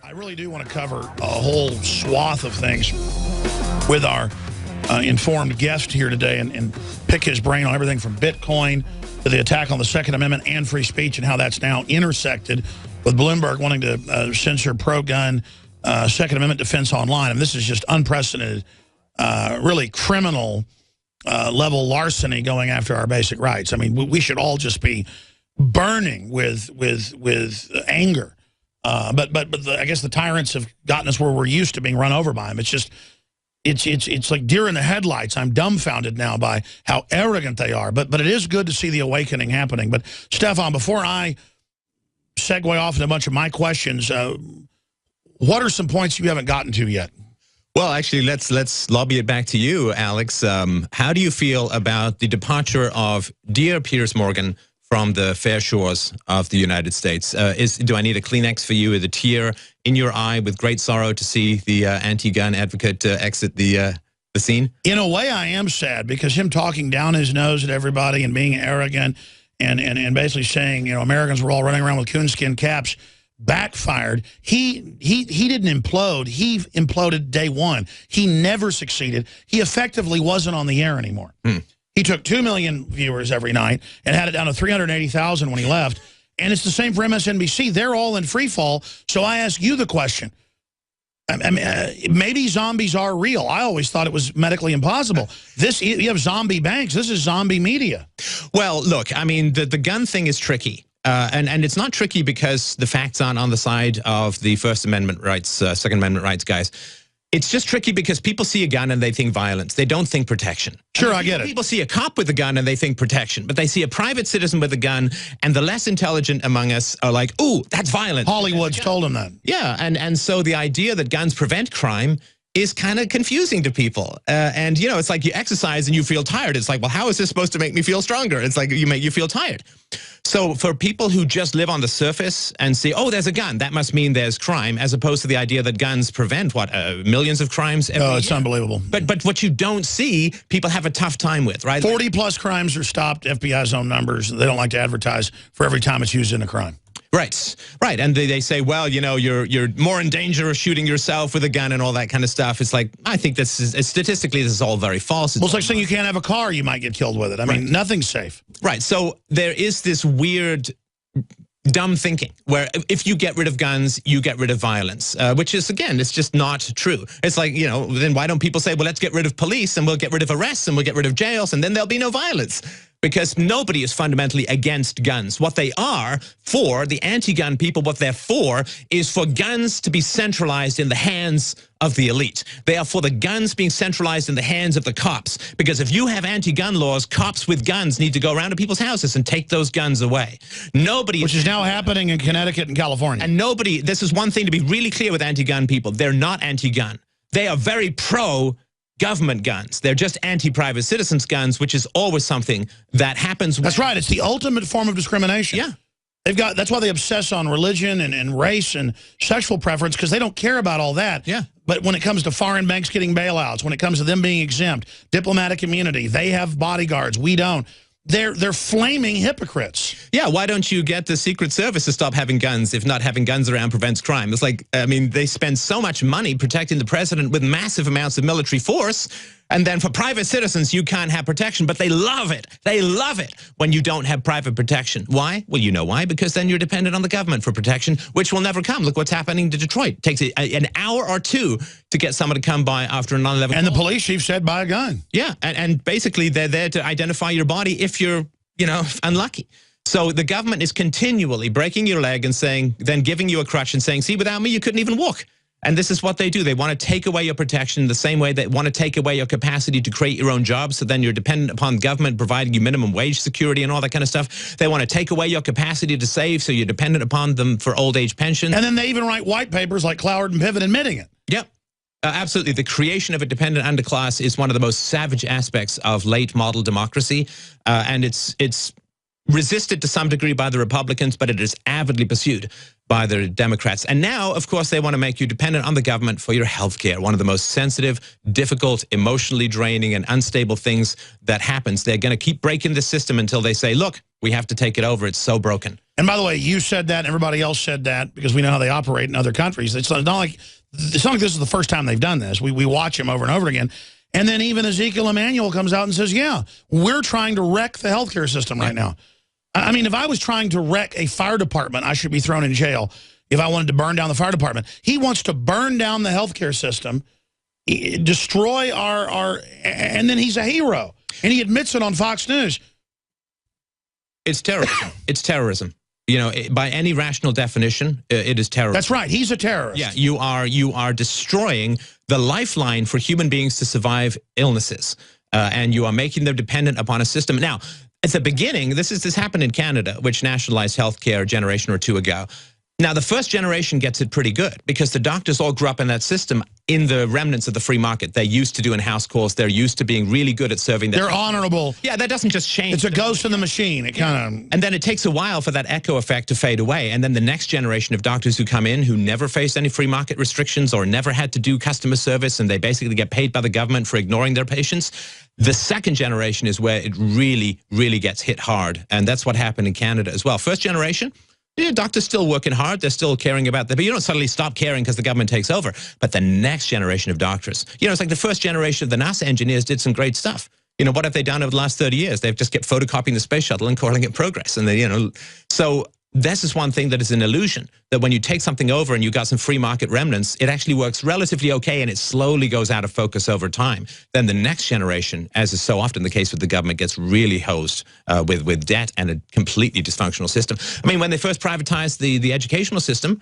I really do want to cover a whole swath of things with our informed guest here today and pick his brain on everything from Bitcoin to the attack on the Second Amendment and free speech and how that's now intersected with Bloomberg wanting to censor pro-gun Second Amendment defense online. And this is just unprecedented, really criminal level larceny going after our basic rights. I mean, we should all just be burning with anger. But I guess the tyrants have gotten us where we're used to being run over by them. It's just, it's like deer in the headlights. I'm dumbfounded now by how arrogant they are. But it is good to see the awakening happening. But Stefan, before I segue off into a bunch of my questions, what are some points you haven't gotten to yet? Well, actually, let's lobby it back to you, Alex. How do you feel about the departure of dear Piers Morgan from the fair shores of the United States? Do I need a Kleenex for you with a tear in your eye with great sorrow to see the anti-gun advocate exit the scene? In a way, I am sad because him talking down his nose at everybody and being arrogant and basically saying, you know, Americans were all running around with coonskin caps backfired. He didn't implode. He imploded day one. He never succeeded. He effectively wasn't on the air anymore. He took 2 million viewers every night and had it down to 380,000 when he left. And it's the same for MSNBC. They're all in free fall. So I ask you the question. I mean, maybe zombies are real. I always thought it was medically impossible. You have zombie banks. This is zombie media. Well, look, I mean, the gun thing is tricky. And it's not tricky because the facts aren't on the side of the First Amendment rights, Second Amendment rights guys. It's just tricky because people see a gun and they think violence. They don't think protection. Sure, I get it. People see a cop with a gun and they think protection. But they see a private citizen with a gun and the less intelligent among us are like, ooh, that's violent. Hollywood's told them that. Yeah, and so the idea that guns prevent crime is kind of confusing to people. And, you know, it's like you exercise and you feel tired. It's like, well, how is this supposed to make me feel stronger? It's like you feel tired. So for people who just live on the surface and see, oh, there's a gun, that must mean there's crime, as opposed to the idea that guns prevent, what, millions of crimes every year? It's unbelievable. But what you don't see, people have a tough time with, right? 40+ crimes are stopped, FBI's own numbers. They don't like to advertise for every time it's used in a crime. Right, right. And they say, well, you know, you're more in danger of shooting yourself with a gun and all that kind of stuff. It's like, I think this is, statistically, this is all very false. Well, it's like saying you can't have a car, you might get killed with it. I mean, nothing's safe. Right, so there is this weird dumb thinking where if you get rid of guns, you get rid of violence, which is, again, it's just not true. It's like, you know, then why don't people say, well, let's get rid of police and we'll get rid of arrests and we'll get rid of jails and then there'll be no violence. Because nobody is fundamentally against guns. What they are for, the anti-gun people, what they're for is for guns to be centralized in the hands of the elite. They are for the guns being centralized in the hands of the cops. Because if you have anti-gun laws, cops with guns need to go around to people's houses and take those guns away. Which is now happening in Connecticut and California. And this is one thing to be really clear with anti-gun people. They're not anti-gun. They are very pro-government guns. They're just anti-private citizens guns, which is always something that happens. That's right. It's the ultimate form of discrimination. Yeah. That's why they obsess on religion and race and sexual preference, because they don't care about all that. Yeah. But when it comes to foreign banks getting bailouts, when it comes to them being exempt, diplomatic immunity, they have bodyguards, we don't. They're flaming hypocrites. Yeah, why don't you get the Secret Service to stop having guns if not having guns around prevents crime? It's like, I mean, they spend so much money protecting the president with massive amounts of military force, and then for private citizens, you can't have protection, but they love it. They love it when you don't have private protection. Why? Well, you know why, because then you're dependent on the government for protection, which will never come. Look what's happening to Detroit. It takes an hour or two to get someone to come by after a 9/11. And the police chief said buy a gun. Yeah, and basically they're there to identify your body if you're, you know, unlucky. So the government is continually breaking your leg and saying, then giving you a crutch and saying, see, without me, you couldn't even walk. And this is what they do. They want to take away your protection the same way they want to take away your capacity to create your own jobs. So then you're dependent upon government providing you minimum wage security and all that kind of stuff. They want to take away your capacity to save, so you're dependent upon them for old age pension. And then they even write white papers like Cloward and Piven admitting it. Yep. Absolutely. The creation of a dependent underclass is one of the most savage aspects of late model democracy. And it's resisted to some degree by the Republicans, but it is avidly pursued by the Democrats. And now, of course, they want to make you dependent on the government for your health care. One of the most sensitive, difficult, emotionally draining, and unstable things that happens. They're going to keep breaking the system until they say, look, we have to take it over. It's so broken. And by the way, you said that, and everybody else said that, because we know how they operate in other countries. It's not like this is the first time they've done this. We watch them over and over again. And then even Ezekiel Emanuel comes out and says, yeah, we're trying to wreck the healthcare system right now. I mean, if I was trying to wreck a fire department, I should be thrown in jail if I wanted to burn down the fire department. He wants to burn down the healthcare system, destroy our and then he's a hero. And he admits it on Fox News. It's terrorism. It's terrorism. You know, by any rational definition, it is terrorism. That's right. He's a terrorist. Yeah, you are destroying the lifeline for human beings to survive illnesses, and you are making them dependent upon a system. Now, at the beginning, this happened in Canada, which nationalized healthcare a generation or two ago. Now, the first generation gets it pretty good because the doctors all grew up in that system in the remnants of the free market. They're used to doing house calls. They're used to being really good at serving their customers. Honorable. Yeah, that doesn't just change. It's a ghost in the machine. It kind of... And then it takes a while for that echo effect to fade away. And then the next generation of doctors who come in who never faced any free market restrictions or never had to do customer service, and they basically get paid by the government for ignoring their patients. The second generation is where it really, really gets hit hard. And that's what happened in Canada as well. First generation, yeah, doctors still working hard. They're still caring about that. But you don't suddenly stop caring because the government takes over. But the next generation of doctors, you know, it's like the first generation of the NASA engineers did some great stuff. You know, what have they done over the last 30 years? They've just kept photocopying the space shuttle and calling it progress. And they, you know, so this is one thing that is an illusion, that when you take something over and you got some free market remnants, it actually works relatively okay and it slowly goes out of focus over time. Then the next generation, as is so often the case with the government, gets really hosed with debt and a completely dysfunctional system. I mean, when they first privatized the educational system,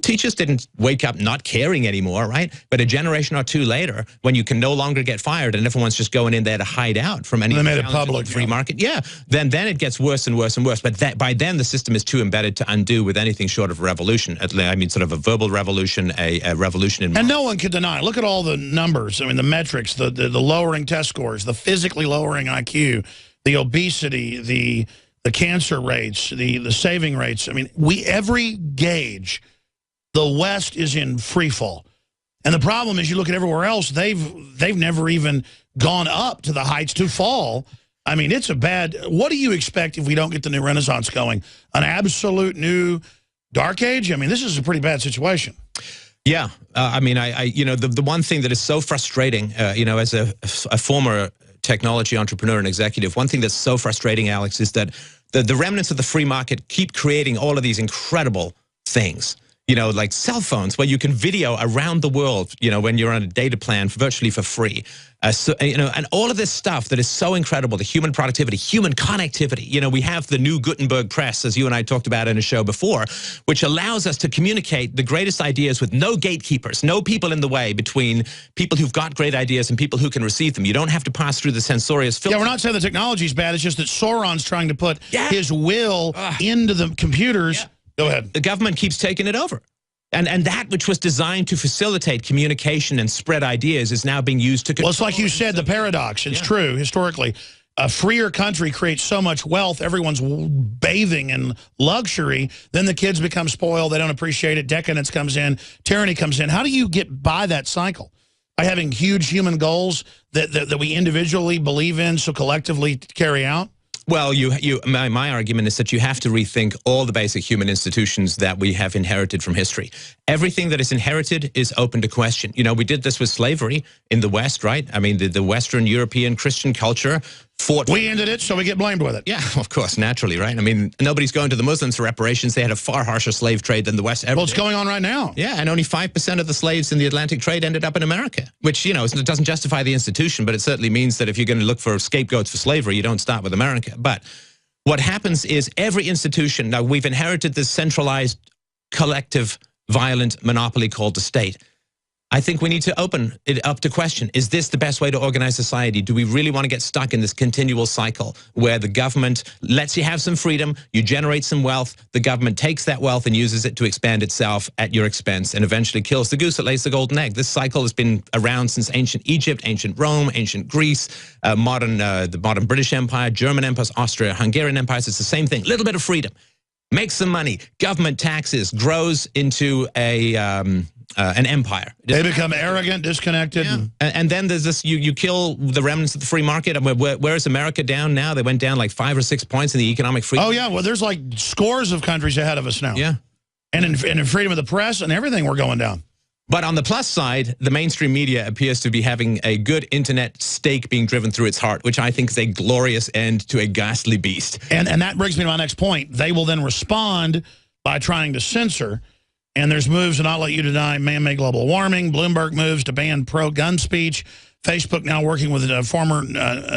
teachers didn't wake up not caring anymore, right? But a generation or two later, when you can no longer get fired and everyone's just going in there to hide out from any public free market, then it gets worse and worse and worse. But by then, the system is too embedded to undo with anything short of a revolution. I mean, sort of a verbal revolution, a revolution in... And no one could deny it. Look at all the numbers. I mean, the metrics, the lowering test scores, the physically lowering IQ, the obesity, the cancer rates, the saving rates. I mean, every gauge... The West is in free fall. And the problem is you look at everywhere else, they've never even gone up to the heights to fall. I mean, it's a bad... What do you expect if we don't get the new Renaissance going? An absolute new dark age? I mean, this is a pretty bad situation. Yeah. I mean, you know, the one thing that is so frustrating, you know, as a former technology entrepreneur and executive, one thing that's so frustrating, Alex, is that the remnants of the free market keep creating all of these incredible things. You know, like cell phones where you can video around the world, you know, when you're on a data plan virtually for free. So, you know, and all of this stuff that is so incredible, the human productivity, human connectivity. You know, we have the new Gutenberg press, as you and I talked about in a show before, which allows us to communicate the greatest ideas with no gatekeepers, no people in the way between people who've got great ideas and people who can receive them. You don't have to pass through the censorious filter. Yeah, we're not saying the technology's bad. It's just that Sauron's trying to put his will into the computers. Yeah. Go ahead. The government keeps taking it over. And that which was designed to facilitate communication and spread ideas is now being used to control. Well, it's like you said, the paradox. It's true, historically. A freer country creates so much wealth, everyone's bathing in luxury, then the kids become spoiled, they don't appreciate it, decadence comes in, tyranny comes in. How do you get by that cycle? By having huge human goals that we individually believe in, so collectively carry out? Well, my argument is that you have to rethink all the basic human institutions that we have inherited from history. Everything that is inherited is open to question. You know, we did this with slavery in the West, right? I mean, the Western European Christian culture fought... We ended it, so we get blamed with it. Yeah, of course, naturally, right? I mean, nobody's going to the Muslims for reparations. They had a far harsher slave trade than the West ever did. Well, it's going on right now. Yeah, and only 5% of the slaves in the Atlantic trade ended up in America, which, you know, it doesn't justify the institution, but it certainly means that if you're going to look for scapegoats for slavery, you don't start with America. But what happens is every institution, now we've inherited this centralized, collective, violent monopoly called the state. I think we need to open it up to question, is this the best way to organize society? Do we really want to get stuck in this continual cycle where the government lets you have some freedom, you generate some wealth, the government takes that wealth and uses it to expand itself at your expense and eventually kills the goose that lays the golden egg? This cycle has been around since ancient Egypt, ancient Rome, ancient Greece, the modern British Empire, German empires, Austria, Hungarian empires. It's the same thing, little bit of freedom. Make some money, government taxes, grows into a an empire. They become arrogant, disconnected. Yeah. And then there's this, you kill the remnants of the free market. I mean, where is America down now? They went down like 5 or 6 points in the economic freedom. Oh, yeah. Well, there's like scores of countries ahead of us now. Yeah. And in freedom of the press and everything, we're going down. But on the plus side, the mainstream media appears to be having a good internet stake being driven through its heart, which I think is a glorious end to a ghastly beast. And that brings me to my next point. They will then respond by trying to censor. And there's moves to not let you deny man-made global warming. Bloomberg moves to ban pro-gun speech. Facebook now working with a former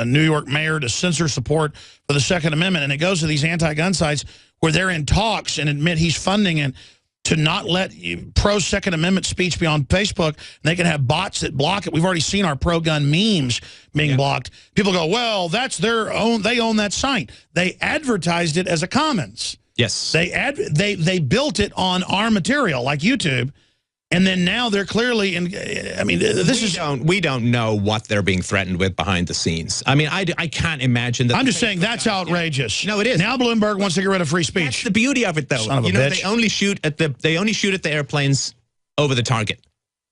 New York mayor to censor support for the Second Amendment. And it goes to these anti-gun sites where they're in talks and admit he's funding it to not let pro-Second Amendment speech be on Facebook. And they can have bots that block it. We've already seen our pro-gun memes being blocked. People go, well, that's their own. They own that site. They advertised it as a commons. Yes. They built it on our material, like YouTube. And then now they're clearly in. I mean, we don't know what they're being threatened with behind the scenes. I mean, I can't imagine that. I'm just saying that's outrageous. No, it is. Now Bloomberg wants to get rid of free speech. That's the beauty of it, though. Son of a bitch. bitch. They only shoot at the airplanes over the target.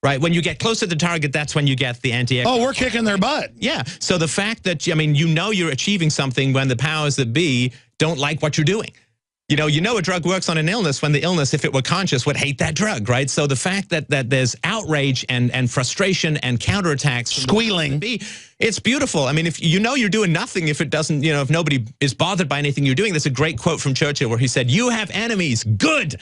Right? When you get close to the target, that's when you get the anti-aircraft. Oh, we're kicking their butt. Yeah. So the fact that, I mean, you're achieving something when the powers that be don't like what you're doing. You know a drug works on an illness when the illness, if it were conscious, would hate that drug, right? So the fact that there's outrage and frustration and counterattacks, squealing, it's beautiful. I mean, if you're doing nothing, if it doesn't, if nobody is bothered by anything you're doing, there's a great quote from Churchill where he said, "You have enemies, good."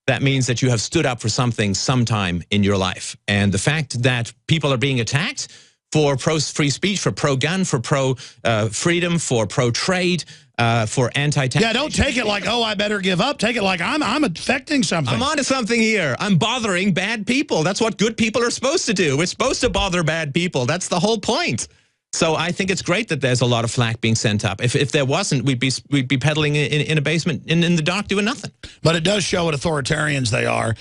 That means that you have stood up for something sometime in your life. And the fact that people are being attacked for pro-free speech, for pro-gun, for pro-freedom, for pro-trade, for anti-taxation. Yeah, don't take it like, oh, I better give up. Take it like I'm affecting something. I'm onto something here. I'm bothering bad people. That's what good people are supposed to do. We're supposed to bother bad people. That's the whole point. So I think it's great that there's a lot of flack being sent up. If there wasn't, we'd be peddling in a basement in the dark doing nothing. But it does show what authoritarians they are.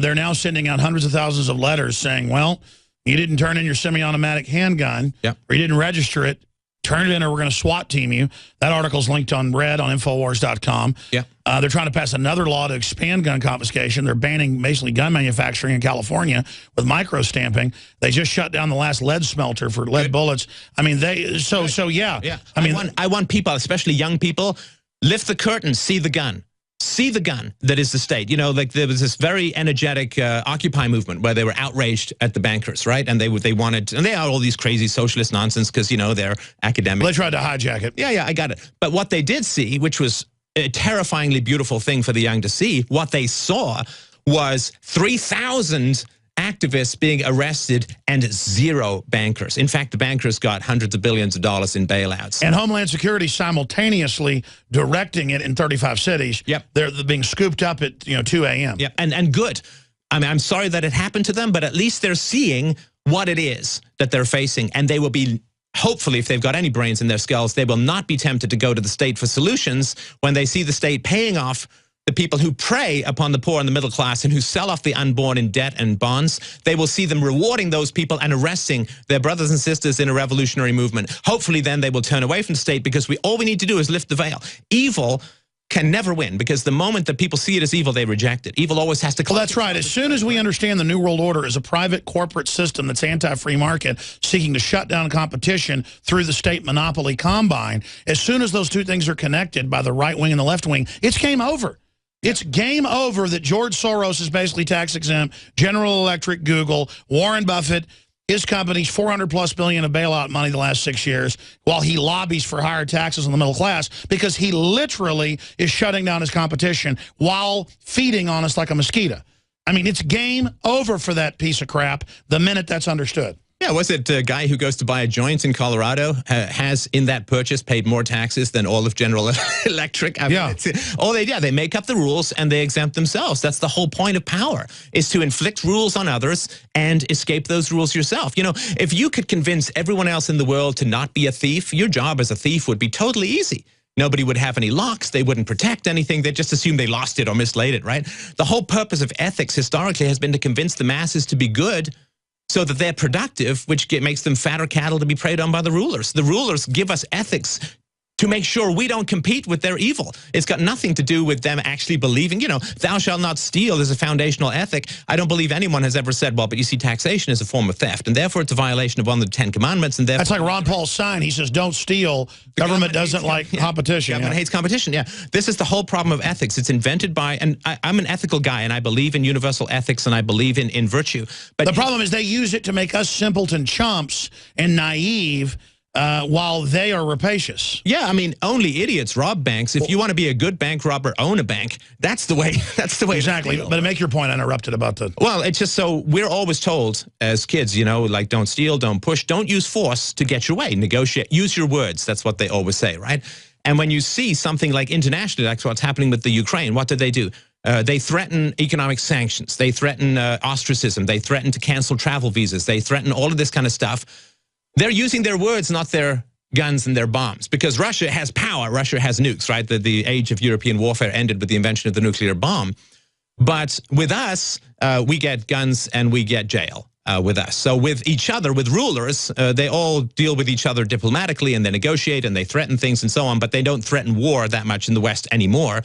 They're now sending out hundreds of thousands of letters saying, well, you didn't turn in your semi-automatic handgun, or you didn't register it, turn it in or we're going to SWAT team you. That article's linked on red on Infowars.com. Yeah. They're trying to pass another law to expand gun confiscation. They're banning basically gun manufacturing in California with micro-stamping. They just shut down the last lead smelter for lead bullets. I mean, yeah. Yeah. I mean, I want people, especially young people, lift the curtain, see the gun. See the gun that is the state. Like there was this very energetic Occupy movement where they were outraged at the bankers, right? And they wanted, and they had all these crazy socialist nonsense because, they're academic. They tried to hijack it. Yeah, I got it. But what they did see, which was a terrifyingly beautiful thing for the young to see, what they saw was 3,000 activists being arrested and 0 bankers. In fact, the bankers got hundreds of billions of dollars in bailouts. And Homeland Security simultaneously directing it in 35 cities. Yep. They're being scooped up at 2 a.m. Yeah, and good. I mean, I'm sorry that it happened to them, but at least they're seeing what it is that they're facing, and they will be, hopefully, if they've got any brains in their skulls, they will not be tempted to go to the state for solutions when they see the state paying off the people who prey upon the poor and the middle class and who sell off the unborn in debt and bonds. They will see them rewarding those people and arresting their brothers and sisters in a revolutionary movement. Hopefully then they will turn away from the state because all we need to do is lift the veil. Evil can never win because the moment that people see it as evil, they reject it. Evil always has to come. Well, that's right. As soon as we understand the New World Order is a private corporate system that's anti-free market, seeking to shut down competition through the state monopoly combine, as soon as those two things are connected by the right wing and the left wing, it's game over. It's game over that George Soros is basically tax exempt, General Electric, Google, Warren Buffett, his company's $400+ billion of bailout money the last 6 years, while he lobbies for higher taxes on the middle class because he literally is shutting down his competition while feeding on us like a mosquito. I mean, it's game over for that piece of crap the minute that's understood. Yeah, was it a guy who goes to buy a joint in Colorado has in that purchase paid more taxes than all of General Electric? I mean, they make up the rules and they exempt themselves. That's the whole point of power, is to inflict rules on others and escape those rules yourself. If you could convince everyone else in the world to not be a thief, your job as a thief would be totally easy. Nobody would have any locks. They wouldn't protect anything. They'd just assume they lost it or mislaid it, right? The whole purpose of ethics historically has been to convince the masses to be good so that they're productive, which makes them fatter cattle to be preyed on by the rulers. The rulers give us ethics to make sure we don't compete with their evil. It's got nothing to do with them actually believing, you know, thou shalt not steal is a foundational ethic. I don't believe anyone has ever said, well, but you see, taxation is a form of theft, and therefore it's a violation of one of the 10 Commandments. And that's like Ron Paul's sign. He says, don't steal. The government doesn't like competition. Government hates competition, yeah. This is the whole problem of ethics. It's invented by, and I'm an ethical guy, and I believe in universal ethics, and I believe in virtue. But the problem is they use it to make us simpleton chumps and naive, while they are rapacious. Yeah, I mean, only idiots rob banks. If you want to be a good bank robber, own a bank. That's the way. That's the way. Exactly. But to make your point, I interrupted about the. Well, it's just so we're always told as kids, you know, like don't steal, don't push, don't use force to get your way. Negotiate. Use your words. That's what they always say, right? And when you see something like internationally, like what's happening with the Ukraine, what did they do? They threaten economic sanctions. They threaten ostracism. They threaten to cancel travel visas. They threaten all of this kind of stuff. They're using their words, not their guns and their bombs, because Russia has power. Russia has nukes, right? The age of European warfare ended with the invention of the nuclear bomb. But with us, we get guns and we get jail with us. So with each other, with rulers, they all deal with each other diplomatically, and they negotiate and they threaten things and so on, but they don't threaten war that much in the West anymore.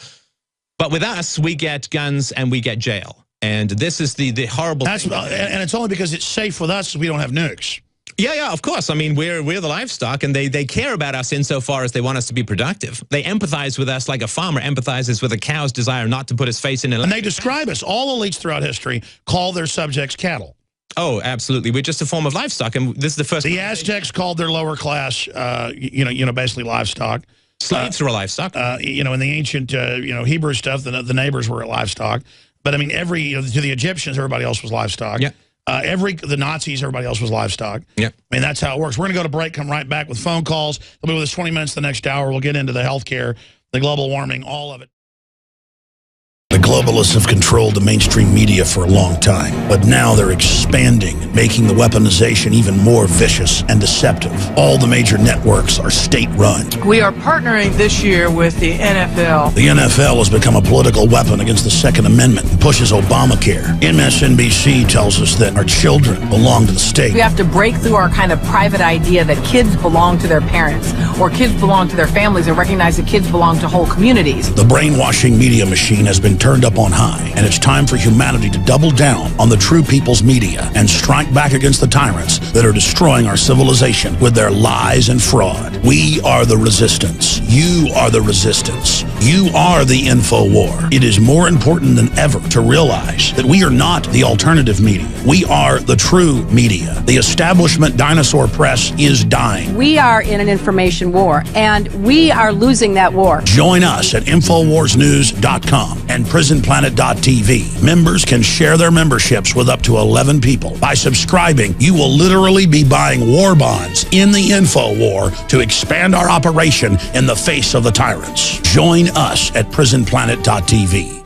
But with us, we get guns and we get jail. And this is the horrible thing. And it's only because it's safe with us we don't have nukes. Yeah, of course. I mean, we're the livestock, and they care about us insofar as they want us to be productive. They empathize with us like a farmer empathizes with a cow's desire not to put his face in it. And they describe us. All elites throughout history call their subjects cattle. Oh, absolutely. We're just a form of livestock, and this is the first. The Aztecs called their lower class, basically livestock. Slaves were livestock. In the ancient, Hebrew stuff, the neighbors were livestock. But I mean, to the Egyptians, everybody else was livestock. Yeah. The Nazis, everybody else was livestock. Yeah. I mean, that's how it works. We're going to go to break, come right back with phone calls. They'll be with us 20 minutes the next hour. We'll get into the healthcare, the global warming, all of it. The globalists have controlled the mainstream media for a long time, but now they're expanding, making the weaponization even more vicious and deceptive. All the major networks are state-run. We are partnering this year with the NFL. The NFL has become a political weapon against the Second Amendment and pushes Obamacare. MSNBC tells us that our children belong to the state. We have to break through our kind of private idea that kids belong to their parents or kids belong to their families and recognize that kids belong to whole communities. The brainwashing media machine has been turned up on high, and it's time for humanity to double down on the true people's media and strike back against the tyrants that are destroying our civilization with their lies and fraud. We are the resistance. You are the resistance. You are the info war. It is more important than ever to realize that we are not the alternative media. We are the true media. The establishment dinosaur press is dying. We are in an information war, and we are losing that war. Join us at InfoWarsNews.com and PrisonPlanet.tv. Members can share their memberships with up to 11 people. By subscribing, you will literally be buying war bonds in the info war to expand our operation in the face of the tyrants. Join us at PrisonPlanet.tv.